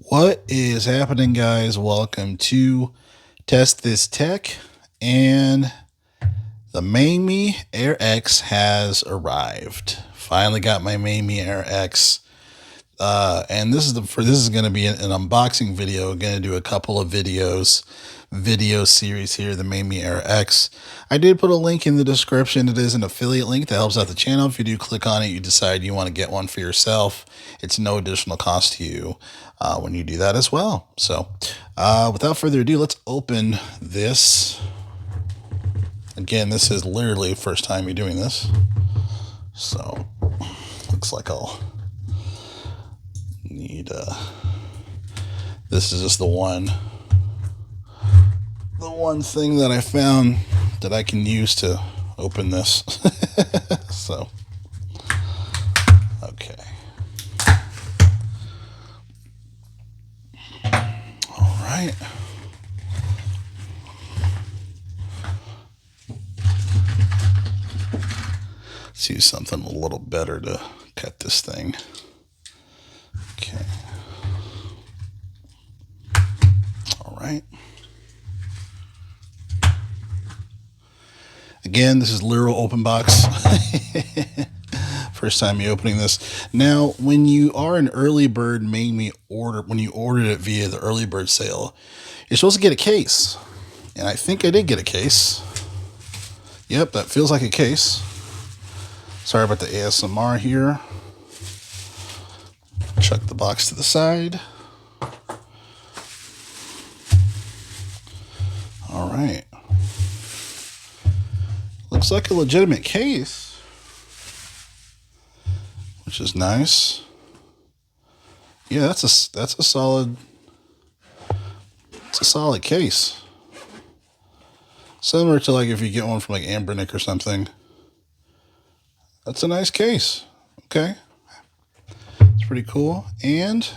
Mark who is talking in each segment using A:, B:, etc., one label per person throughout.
A: What is happening, guys? Welcome to Test This Tech, and the Mangmi Air X has arrived. Finally got my Mangmi Air X, and this is going to be an unboxing video. Going to do a couple of video series here. The Mangmi Air X. I did put a link in the description. It is an affiliate link that helps out the channel. If you do click on it, you decide you want to get one for yourself. It's no additional cost to you when you do that as well. So, without further ado, let's open this. Again, this is literally the first time you're doing this. So, looks like I'll need, this is just the one thing that I found that I can use to open this. So, okay. All right. Let's use something a little better to cut this thing. Okay. All right. Again, this is literal open box. First time you're opening this. Now, when you are an early bird Mangmi order, when you ordered it via the early bird sale, you're supposed to get a case. And I think I did get a case. Yep, that feels like a case. Sorry about the ASMR here. Chuck the box to the side. All right. Looks like a legitimate case, which is nice. Yeah, that's a solid. It's a solid case. Similar to like if you get one from like Ambernick or something. That's a nice case. Okay, it's pretty cool. And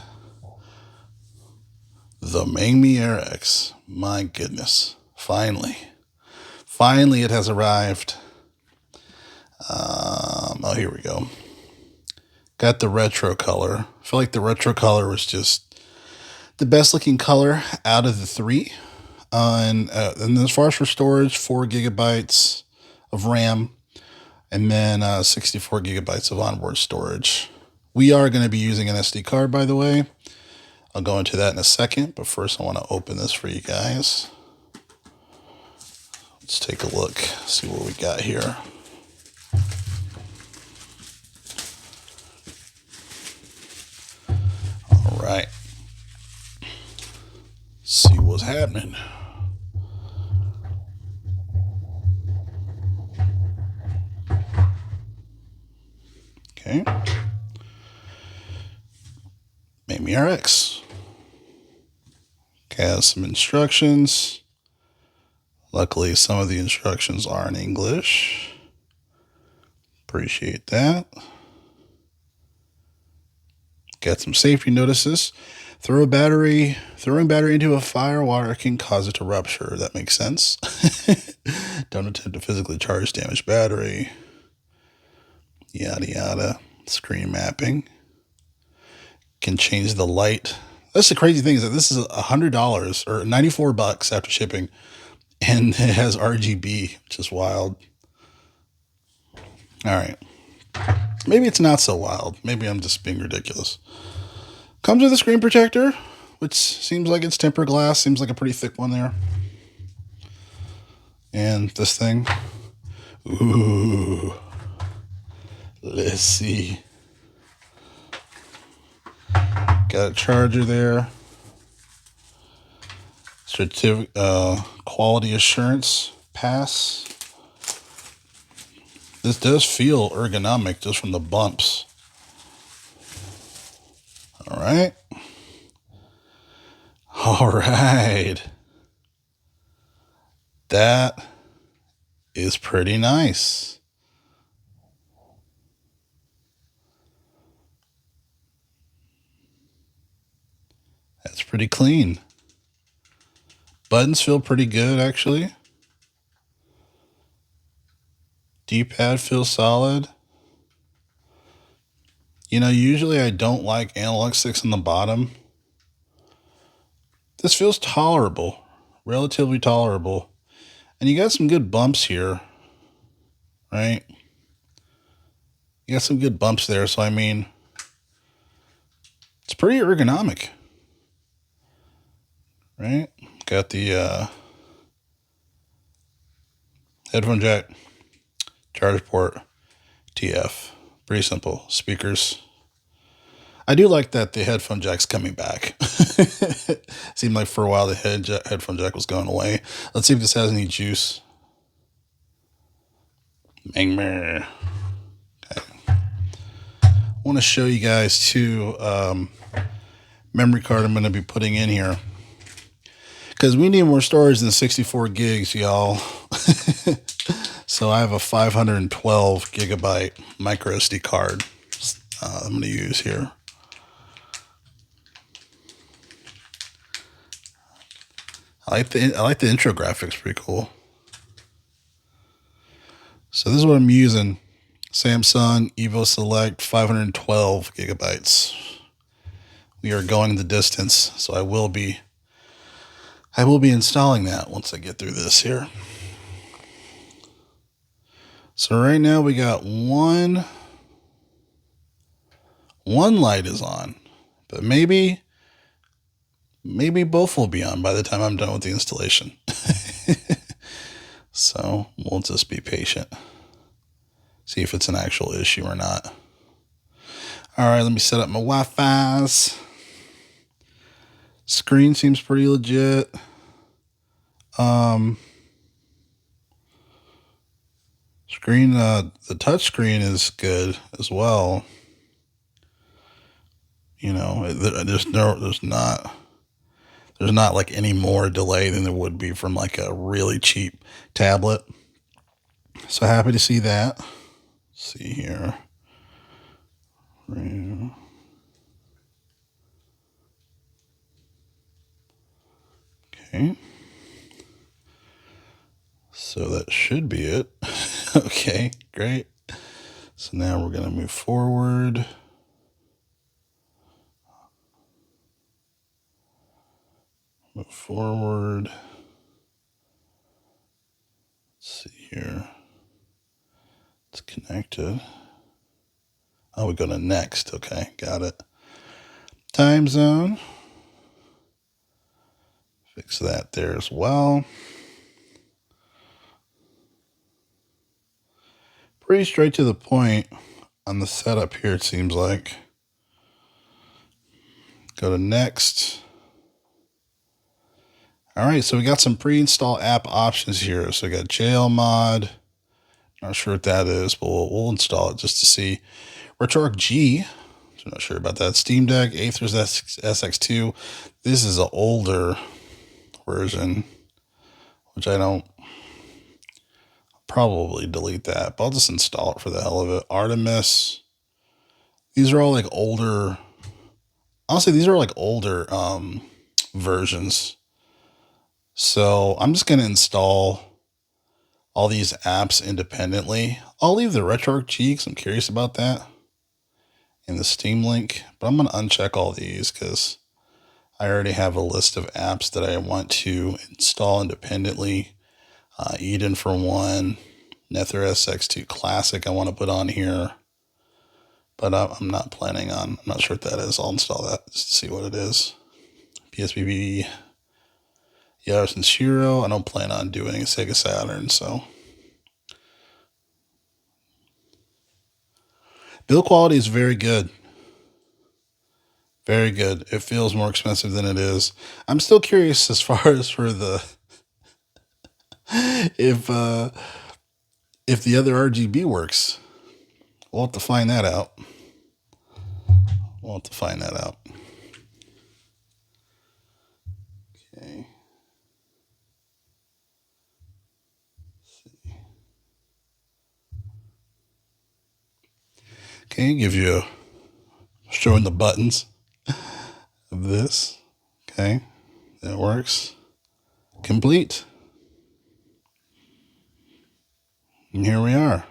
A: the Mangmi Air X. My goodness, finally it has arrived. Oh, here we go. Got the retro color. I feel like the retro color was just the best looking color out of the three. And as far as for storage, 4 gigabytes of RAM, and then 64 gigabytes of onboard storage. We are going to be using an SD card, by the way. I'll go into that in a second, but first I want to open this for you guys. Let's take a look, see what we got here. All right. See what's happening. Okay. Mangmi RX. Okay, has some instructions. Luckily, some of the instructions are in English. Appreciate that. Got some safety notices. Throwing battery into a fire water can cause it to rupture. That makes sense. Don't attempt to physically charge damaged battery. Yada yada. Screen mapping. Can change the light. That's the crazy thing, is that this is $100 or $94 after shipping, and it has RGB, which is wild. All right. Maybe it's not so wild. Maybe I'm just being ridiculous. Comes with a screen protector, which seems like it's tempered glass. Seems like a pretty thick one there. And this thing. Ooh. Let's see. Got a charger there. Quality assurance pass. This does feel ergonomic just from the bumps. All right. All right. That is pretty nice. That's pretty clean. Buttons feel pretty good, actually. D-pad feels solid. You know, usually I don't like analog sticks on the bottom. This feels tolerable, relatively tolerable. And you got some good bumps here, right? You got some good bumps there, so I mean, it's pretty ergonomic, right? Got the headphone jack, charge port, TF. Pretty simple. Speakers. I do like that the headphone jack's coming back. Seemed like for a while the headphone jack was going away. Let's see if this has any juice. Mangmi. Okay. I want to show you guys too memory card I'm going to be putting in here, because we need more storage than 64 gigs, y'all. So I have a 512 gigabyte MicroSD card I'm going to use here. I like the intro graphics, pretty cool. So this is what I'm using. Samsung Evo Select 512 gigabytes. We are going the distance, so I will be installing that once I get through this here. So right now we got one light is on, but maybe both will be on by the time I'm done with the installation. So we'll just be patient. See if it's an actual issue or not. All right, let me set up my Wi-Fi's. Screen seems pretty legit. Screen, the touch screen is good as well. You know, there's not like any more delay than there would be from like a really cheap tablet. So happy to see that. Let's see here. Okay. So that should be it. Okay, great. So now we're going to move forward. Move forward. Let's see here. It's connected. Oh, we go to next. Okay, got it. Time zone. Fix that there as well. Pretty straight to the point on the setup here, it seems like. Go to next. All right, so we got some pre-install app options here. So we got JLMod. Not sure what that is, but we'll install it just to see. RetroArch G. I'm not sure about that. Steam Deck, Aethers SX2. This is an older version, which I don't. Probably delete that, but I'll just install it for the hell of it. Artemis. These are all like older. Honestly, these are like older versions. So I'm just going to install all these apps independently. I'll leave the RetroArch G because I'm curious about that in the Steam link, but I'm going to uncheck all these because I already have a list of apps that I want to install independently. Eden for one, Nether SX2 Classic I want to put on here, but I'm not planning on, I'm not sure what that is. I'll install that just to see what it is. PSVB, Yaris and Shiro. I don't plan on doing a Sega Saturn, so. Build quality is very good. Very good. It feels more expensive than it is. I'm still curious as far as for the if the other RGB works. We'll have to find that out. Okay. Okay, give you showing the buttons of this. Okay, that works. Complete. And here we are.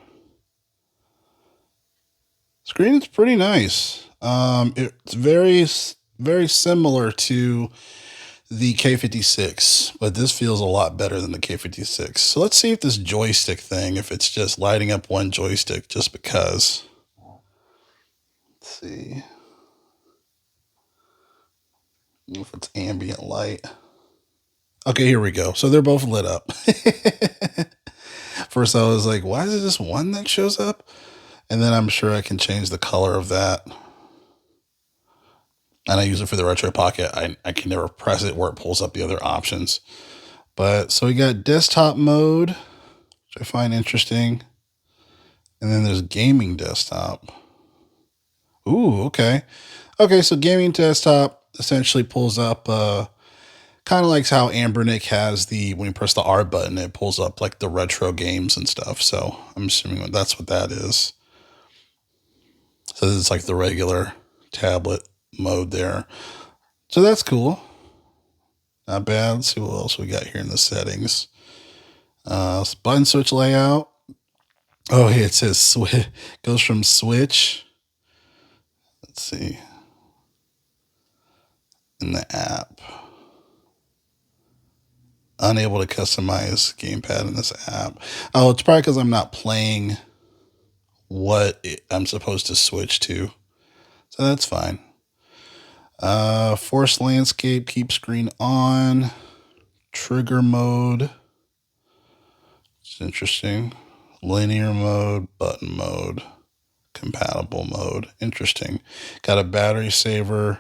A: Screen is pretty nice. It's very similar to the K56, but this feels a lot better than the K56. So let's see if this joystick thing, if it's just lighting up one joystick just because. Let's see if it's ambient light. Okay, here we go. So they're both lit up. First I was like, why is it just one that shows up? And then I'm sure I can change the color of that. And I use it for the retro pocket. I can never press it where it pulls up the other options. But so we got desktop mode, which I find interesting. And then there's gaming desktop. Ooh, okay. Okay, so gaming desktop essentially pulls up kind of like how Ambernick has when you press the R button, it pulls up like the retro games and stuff. So I'm assuming that's what that is. So this is like the regular tablet mode there. So that's cool. Not bad. Let's see what else we got here in the settings. Button switch layout. Oh, hey, it says switch. Goes from switch. Let's see. In the app. Unable to customize gamepad in this app. Oh, it's probably because I'm not playing what I'm supposed to switch to. So that's fine. Force landscape, keep screen on. Trigger mode. It's interesting. Linear mode, button mode, compatible mode. Interesting. Got a battery saver.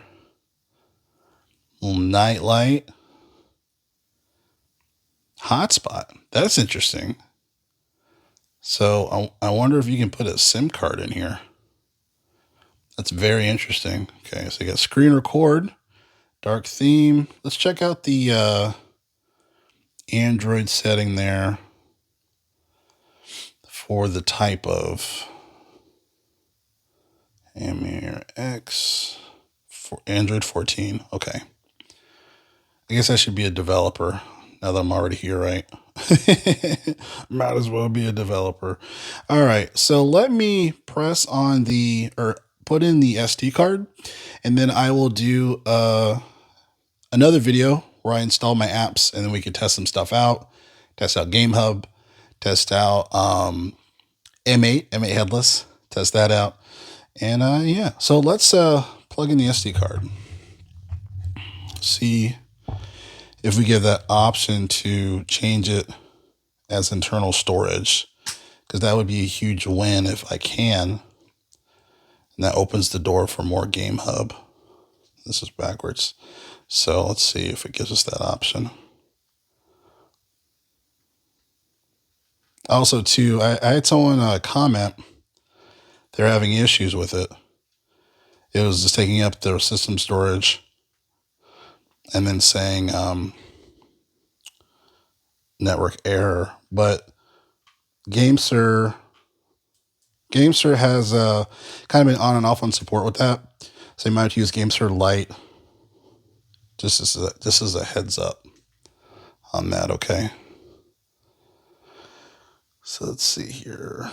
A: Little night light. Hotspot. That's interesting. So I wonder if you can put a SIM card in here. That's very interesting. Okay, so you got screen record, dark theme. Let's check out the Android setting there for the type of Amir X for Android 14. Okay. I guess I should be a developer now that I'm already here, right? Might as well be a developer. All right, so let me press on or put in the SD card, and then I will do another video where I install my apps, and then we can test some stuff out, test out Game Hub, test out M8 headless, test that out, and yeah. So let's plug in the SD card. See if we give that option to change it as internal storage, because that would be a huge win if I can. And that opens the door for more Game Hub. This is backwards. So let's see if it gives us that option. Also, too, I had someone comment they're having issues with it. It was just taking up their system storage and then saying network error. But GameSir has kind of been on and off on support with that. So you might have to use GameSir Lite just as a heads up on that, okay? So let's see here.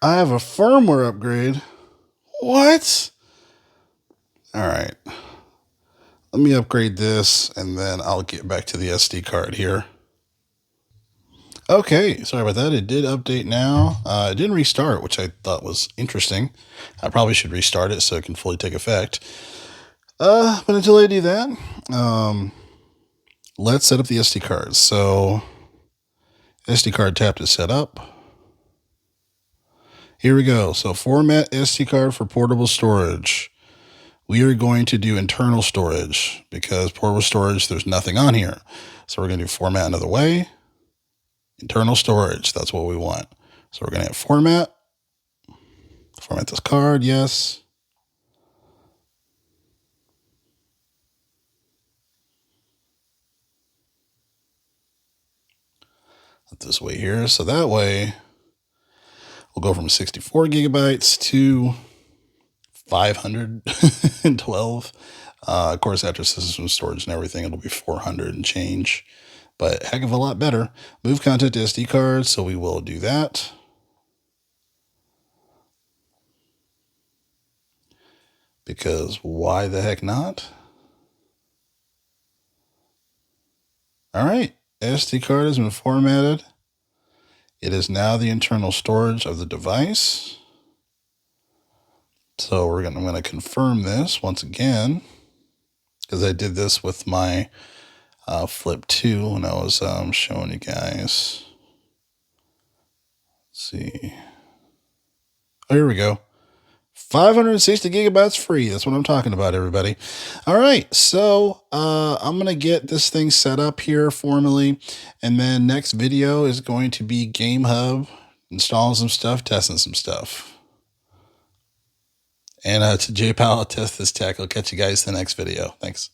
A: I have a firmware upgrade. What? All right. Let me upgrade this, and then I'll get back to the SD card here. Okay, sorry about that. It did update now. It didn't restart, which I thought was interesting. I probably should restart it so it can fully take effect. But until I do that, let's set up the SD card. So SD card tap to set up. Here we go. So format SD card for portable storage. We are going to do internal storage because portable storage, there's nothing on here. So we're going to do format another way. Internal storage, that's what we want. So we're going to hit format. Format this card, yes. Let this way here. So that way, we'll go from 64 gigabytes to 512. Of course, after system storage and everything, it'll be 400 and change. But heck of a lot better. Move content to SD card, so we will do that. because why the heck not? All right, SD card has been formatted. It is now the internal storage of the device. So I'm going to confirm this once again, because I did this with my Flip 2 when I was showing you guys. Let's see. Oh, here we go. 560 gigabytes free. That's what I'm talking about, everybody. All right, so I'm going to get this thing set up here formally, and then next video is going to be Game Hub, installing some stuff, testing some stuff. And to JPal, I'll test this tech. I'll catch you guys in the next video. Thanks.